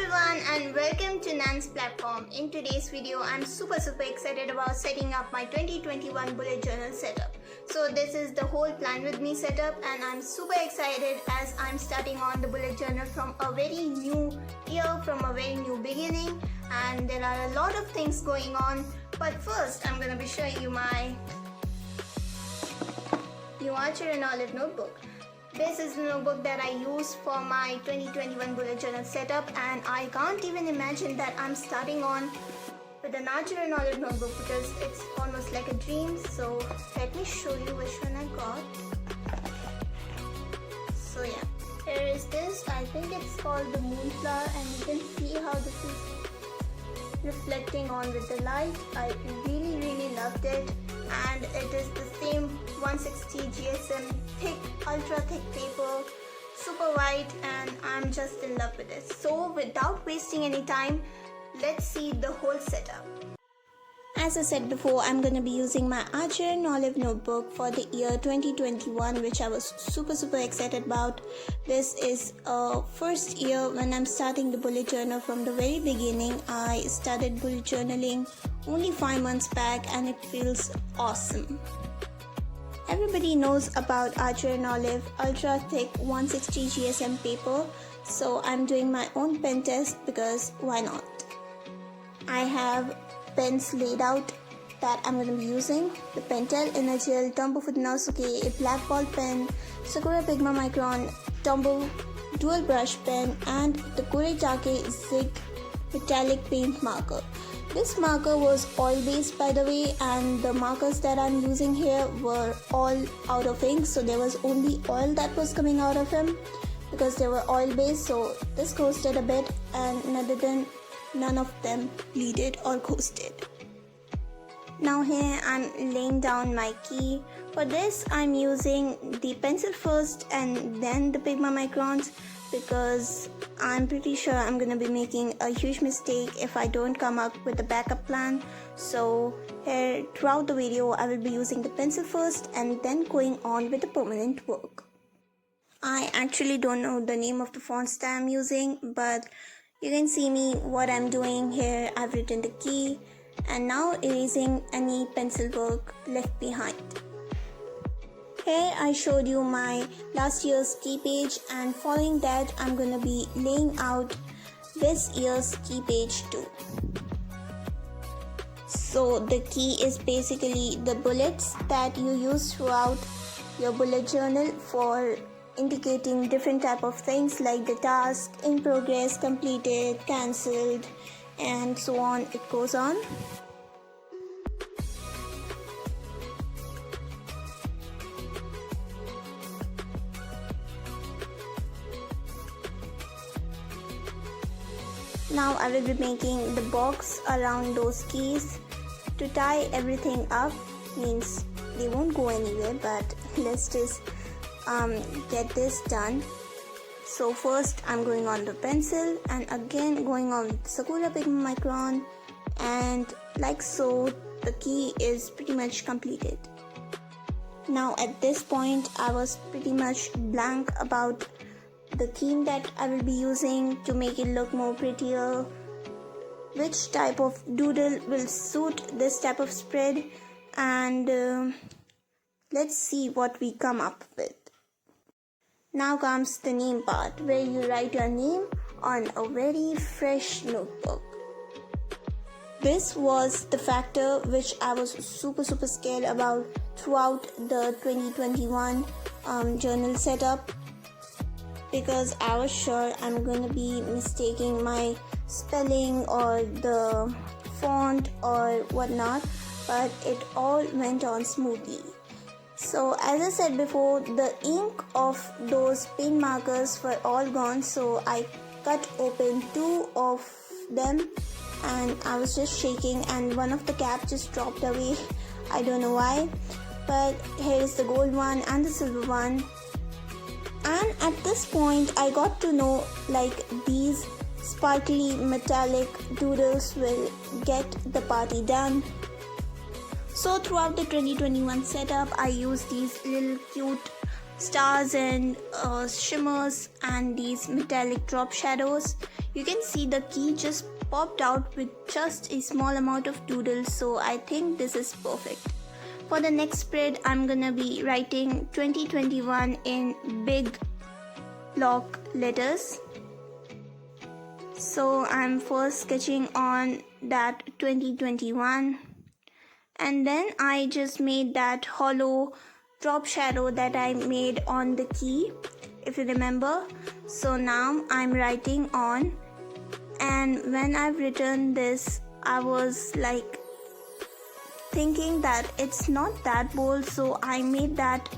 everyone and welcome to Nan's platform. In today's video, I'm super excited about setting up my 2021 bullet journal setup. So this is the whole plan with me setup and I'm super excited as I'm starting on the bullet journal from a very new year, from a very new beginning, and there are a lot of things going on. But first, I'm going to be showing you my new Archer and Olive notebook. This is the notebook that I use for my 2021 bullet journal setup, and I can't even imagine that I'm starting on with an Archer and Olive notebook because it's almost like a dream. So let me show you which one I got. So yeah, here is this. I think it's called the Moonflower, and you can see how this is reflecting on with the light. I really loved it, and it is the same 160 GSM thick, ultra thick paper, super white, and I'm just in love with it. So without wasting any time, let's see the whole setup. As I said before, I'm going to be using my Archer and Olive notebook for the year 2021, which I was super excited about. This is first year when I'm starting the bullet journal from the very beginning. I started bullet journaling only 5 months back and it feels awesome. Everybody knows about Archer and Olive ultra thick 160 GSM paper, so I'm doing my own pen test because why not? I have pens laid out that I'm going to be using: the Pentel Energel Tombow Fukunosuke, a black ball pen, Sakura Pigma Micron Tombow dual brush pen, and the Kuretake Zig metallic paint marker. This marker was oil based, by the way, and the markers that I'm using here were all out of ink, so there was only oil that was coming out of them because they were oil based. So this coasted a bit, and none of them bleeded or coasted. Now here I'm laying down my key. For this I'm using the pencil first and then the Pigma Microns, because I'm pretty sure I'm gonna be making a huge mistake if I don't come up with a backup plan. So here throughout the video I will be using the pencil first and then going on with the permanent work. I actually don't know the name of the fonts that I'm using, but you can see me what I'm doing here. I've written the key and now erasing any pencil work left behind. Here I showed you my last year's key page, and following that I'm gonna be laying out this year's key page too. So the key is basically the bullets that you use throughout your bullet journal for indicating different type of things like the task, in progress, completed, cancelled, and so on. It goes on. Now I will be making the box around those keys to tie everything up. Means they won't go anywhere, but let's just get this done. So first I'm going on the pencil and again going on with Sakura Pigma Micron, and like so the key is pretty much completed. Now at this point I was pretty much blank about the theme that I will be using to make it look more prettier, which type of doodle will suit this type of spread, and let's see what we come up with. Now comes the name part, where you write your name on a very fresh notebook. This was the factor which I was super scared about throughout the 2021 journal setup, because I was sure I'm going to be mistaking my spelling or the font or whatnot, but it all went on smoothly. So as I said before, the ink of those paint markers were all gone, so I cut open 2 of them and I was just shaking and one of the caps just dropped away. I don't know why, but here is the gold one and the silver one. And at this point I got to know like these sparkly metallic doodles will get the party done. So throughout the 2021 setup I used these little cute stars and shimmers and these metallic drop shadows. You can see the key just popped out with just a small amount of doodles, so I think this is perfect. For the next spread, I'm gonna be writing 2021 in big block letters. So I'm first sketching on that 2021, and then I just made that hollow drop shadow that I made on the key, if you remember. So now I'm writing on, and when I've written this, I was like thinking that it's not that bold, so I made that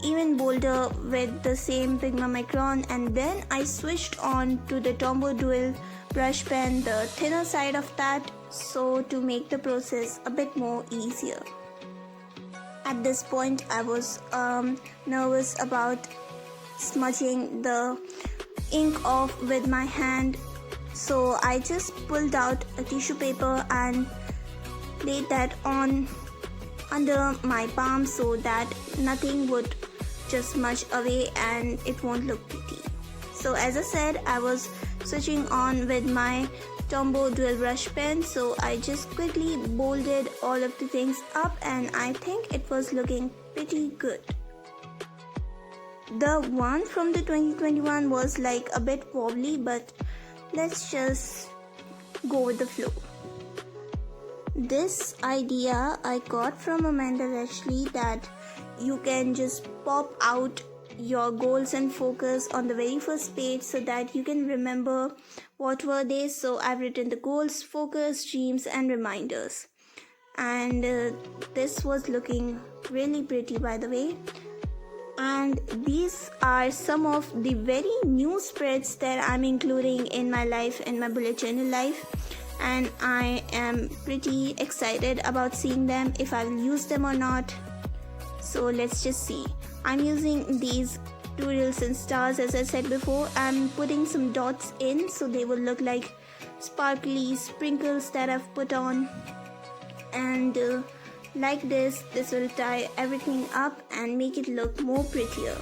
even bolder with the same Pigma Micron, and then I switched on to the Tombow Dual brush pen, the thinner side of that, so to make the process a bit more easier. At this point I was nervous about smudging the ink off with my hand, so I just pulled out a tissue paper and laid that on under my palm so that nothing would just smudge away and it won't look pretty. So as I said, I was switching on with my Tombow Dual brush pen, so I just quickly bolded all of the things up, and I think it was looking pretty good. The one from the 2021 was like a bit wobbly, but let's just go with the flow. This idea I got from Amanda Ashley, that you can just pop out your goals and focus on the very first page so that you can remember what were they. So I've written the goals, focus, dreams and reminders, and this was looking really pretty, by the way. And these are some of the very new spreads that I'm including in my life, in my bullet journal life, and I am pretty excited about seeing them, if I will use them or not. So let's just see. I'm using these doodles and stars, as I said before. I'm putting some dots in so they will look like sparkly sprinkles that I've put on, and like this will tie everything up and make it look more prettier.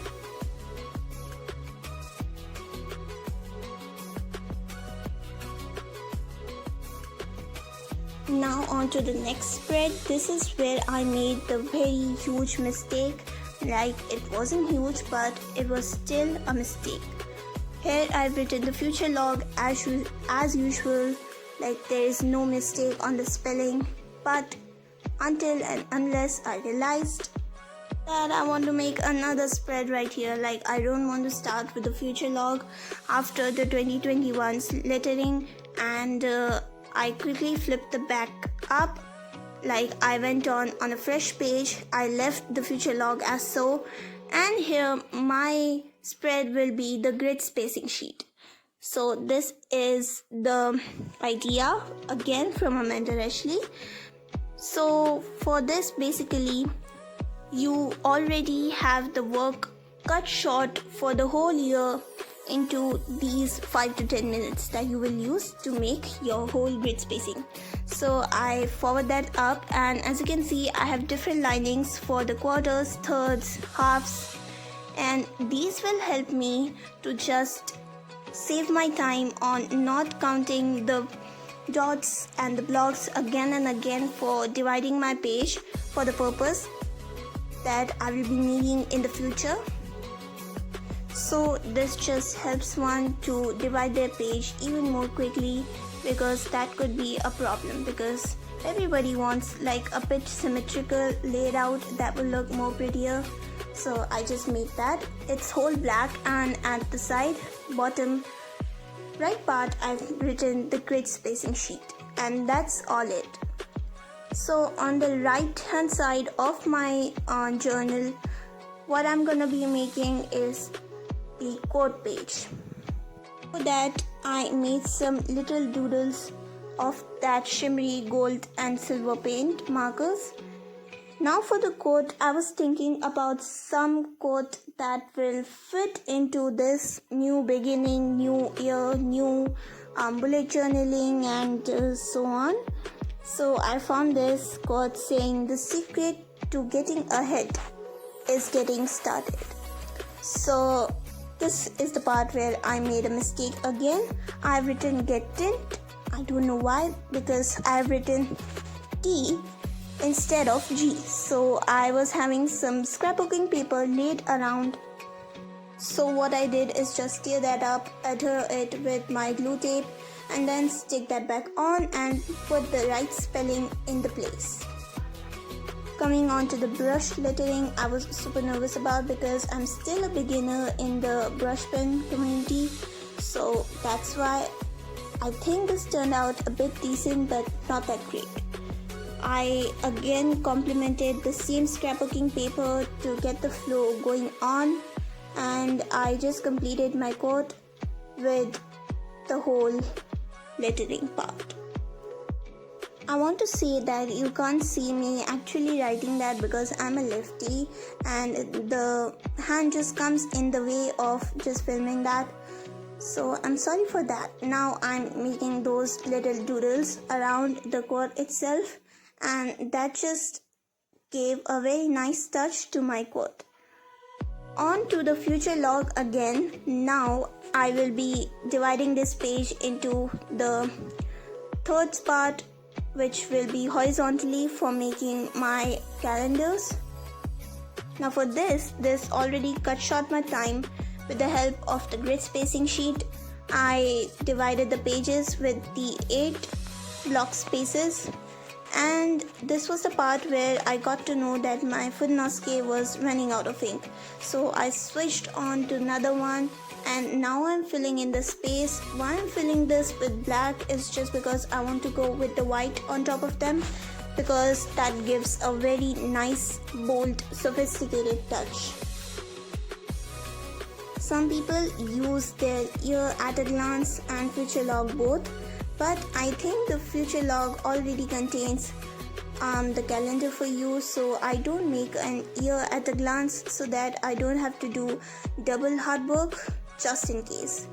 Now on to the next spread. This is where I made the very huge mistake. Like, it wasn't huge, but it was still a mistake. Here I've written the future log as usual, like there is no mistake on the spelling, but until and unless I realized that I want to make another spread right here. Like, I don't want to start with the future log after the 2021's lettering, and I quickly flipped the back up. Like, I went on a fresh page. I left the future log as so, and here my spread will be the grid spacing sheet. So this is the idea again from Amanda Ashley. So for this, basically you already have the work cut short for the whole year into these 5 to 10 minutes that you will use to make your whole grid spacing. So I forward that up, and as you can see, I have different linings for the quarters, thirds, halves, and these will help me to just save my time on not counting the dots and the blocks again and again for dividing my page for the purpose that I will be needing in the future. So this just helps one to divide their page even more quickly, because that could be a problem, because everybody wants like a bit symmetrical laid out that will look more prettier. So I just make that. It's whole black, and at the side bottom right part I've written the grid spacing sheet, and that's all it. So on the right hand side of my journal, what I'm gonna be making is the quote page. For that, I made some little doodles of that shimmery gold and silver paint markers. Now for the quote, I was thinking about some quote that will fit into this new beginning, new year, new bullet journaling, and so on. So I found this quote saying, "The secret to getting ahead is getting started." So this is the part where I made a mistake again. I've written get tint. I don't know why, because I've written T instead of G. So I was having some scrapbooking paper laid around. So what I did is just tear that up, adhere it with my glue tape, and then stick that back on and put the right spelling in the place. Coming on to the brush lettering, I was super nervous about because I'm still a beginner in the brush pen community. So that's why I think this turned out a bit decent, but not that great. I again complemented the same scrapbooking paper to get the flow going on, and I just completed my coat with the whole lettering part. I want to say that you can't see me actually writing that because I'm a lefty and the hand just comes in the way of just filming that. So I'm sorry for that. Now I'm making those little doodles around the quote itself, and that just gave a very nice touch to my quote. On to the future log again. Now I will be dividing this page into the third part, which will be horizontally for making my calendars. Now for this already cut short my time. With the help of the grid spacing sheet, I divided the pages with the 8 block spaces, and this was the part where I got to know that my Fudnoske was running out of ink. So I switched on to another one, and now I'm filling in the space. Why I'm filling this with black is just because I want to go with the white on top of them, because that gives a very nice, bold, sophisticated touch. Some people use their year at a glance and future log both, but I think the future log already contains the calendar for you, so I don't make an year at a glance so that I don't have to do double hard work just in case.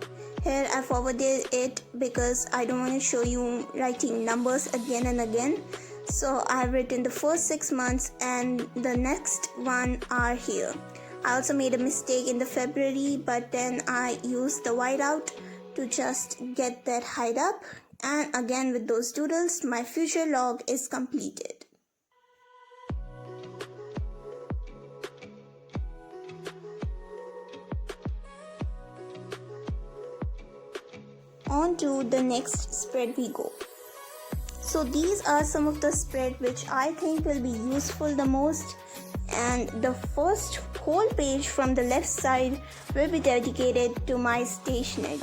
Here I forwarded it because I don't want to show you writing numbers again and again. So I've written the first 6 months and the next one are here. I also made a mistake in the February, but then I used the whiteout to just get that hide up, and again with those doodles my future log is completed. On to the next spread we go. So these are some of the spread which I think will be useful the most, and the first whole page from the left side will be dedicated to my stationery.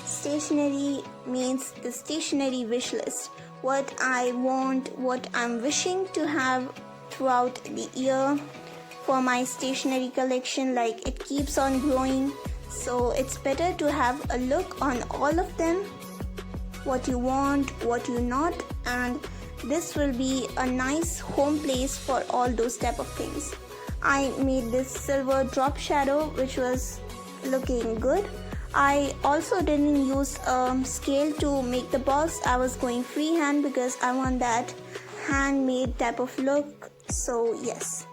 Stationery means the stationery wish list. What I want, what I'm wishing to have throughout the year for my stationery collection. Like, it keeps on growing, so it's better to have a look on all of them, what you want, what you not, and this will be a nice home place for all those type of things. I made this silver drop shadow which was looking good. I also didn't use a scale to make the box. I was going freehand because I want that handmade type of look. So yes,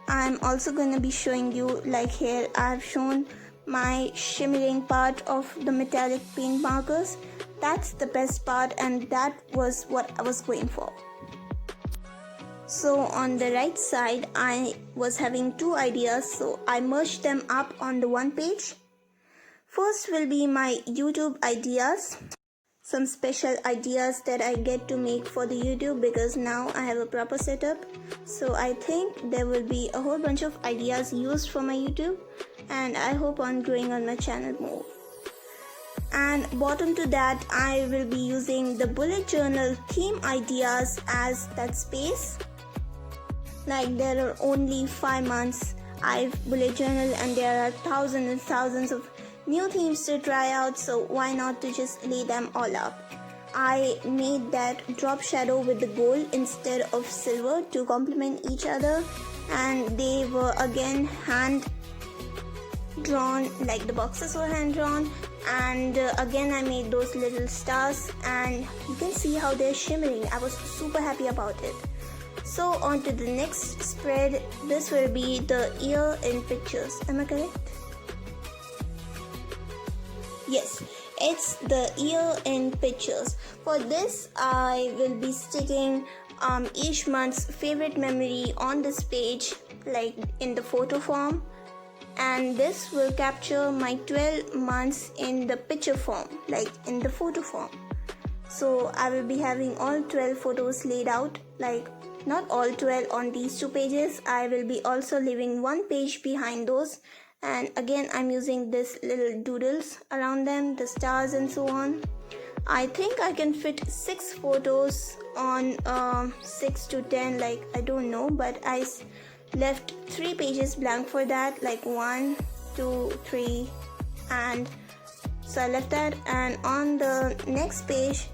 I'm also going to be showing you, like here I've shown my shimmering part of the metallic paint markers. That's the best part, and that was what I was going for. So on the right side I was having 2 ideas, so I merged them up on the one page. First will be my YouTube ideas, some special ideas that I get to make for the YouTube because now I have a proper setup. So I think there will be a whole bunch of ideas used for my YouTube, and I hope on growing on my channel more. And bottom to that I will be using the bullet journal theme ideas as that space. Like, there are only 5 months I've bullet journal and there are thousands and thousands of new themes to try out, so why not to just lay them all up. I made that drop shadow with the gold instead of silver to complement each other, and they were again hand drawn, like the boxes were hand drawn, and again I made those little stars and you can see how they're shimmering. I was super happy about it. So on to the next spread. This will be the ear in pictures. Am I correct? Yes, it's the ear in pictures. For this, I will be sticking each month's favorite memory on this page, like in the photo form, and this will capture my 12 months in the picture form, like in the photo form. So I will be having all 12 photos laid out, like not all 12 on these two pages. I will be also leaving one page behind those, and again I'm using this little doodles around them, the stars and so on. I think I can fit 6 photos on 6 to 10, like I don't know, but I left 3 pages blank for that, like 1, 2, 3, and so I left that. And on the next page,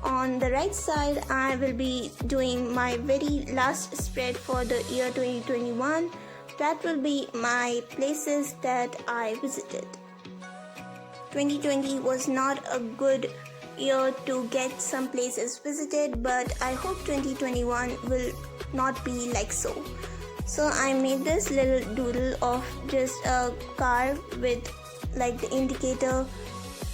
on the right side, I will be doing my very last spread for the year 2021. That will be my places that I visited. 2020 was not a good year to get some places visited, but I hope 2021 will not be like so. So I made this little doodle of just a car with like the indicator.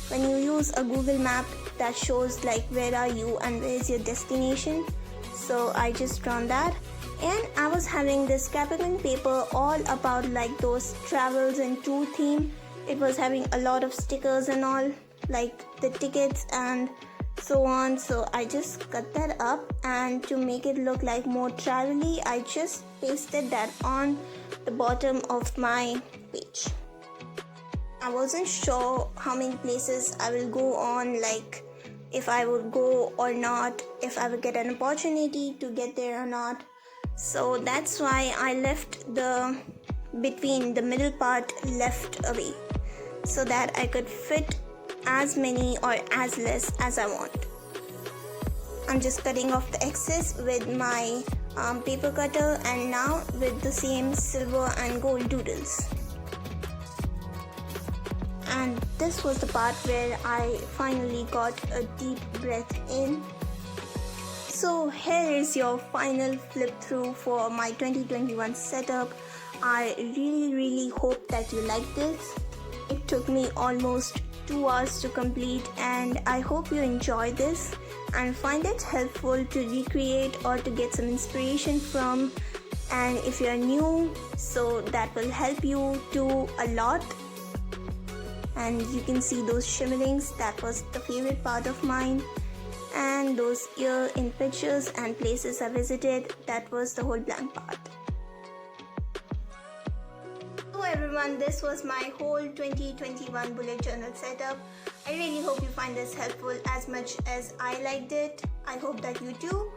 When you use a Google map, that shows like where are you and where is your destination. So I just drawn that, and I was having this Capricorn paper all about like those travels and tour theme. It was having a lot of stickers and all, like the tickets and so on. So I just cut that up, and to make it look like more travel-y, I just pasted that on the bottom of my page. I wasn't sure how many places I will go on, like if I would go or not, if I would get an opportunity to get there or not. So that's why I left the between the middle part left away, so that I could fit as many or as less as I want. I'm just cutting off the excess with my paper cutter, and now with the same silver and gold doodles. And this was the part where I finally got a deep breath in. So here is your final flip through for my 2021 setup. I really hope that you like this. It took me almost 2 hours to complete, and I hope you enjoy this and find it helpful to recreate or to get some inspiration from. And if you are new, so that will help you do a lot. And you can see those shimmerings, that was the favorite part of mine. And those ear in pictures and places I visited, that was the whole blank part. So everyone, this was my whole 2021 bullet journal setup. I really hope you find this helpful as much as I liked it. I hope that you do.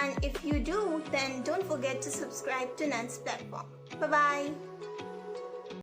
And if you do, then don't forget to subscribe to Nan's platform. Bye bye.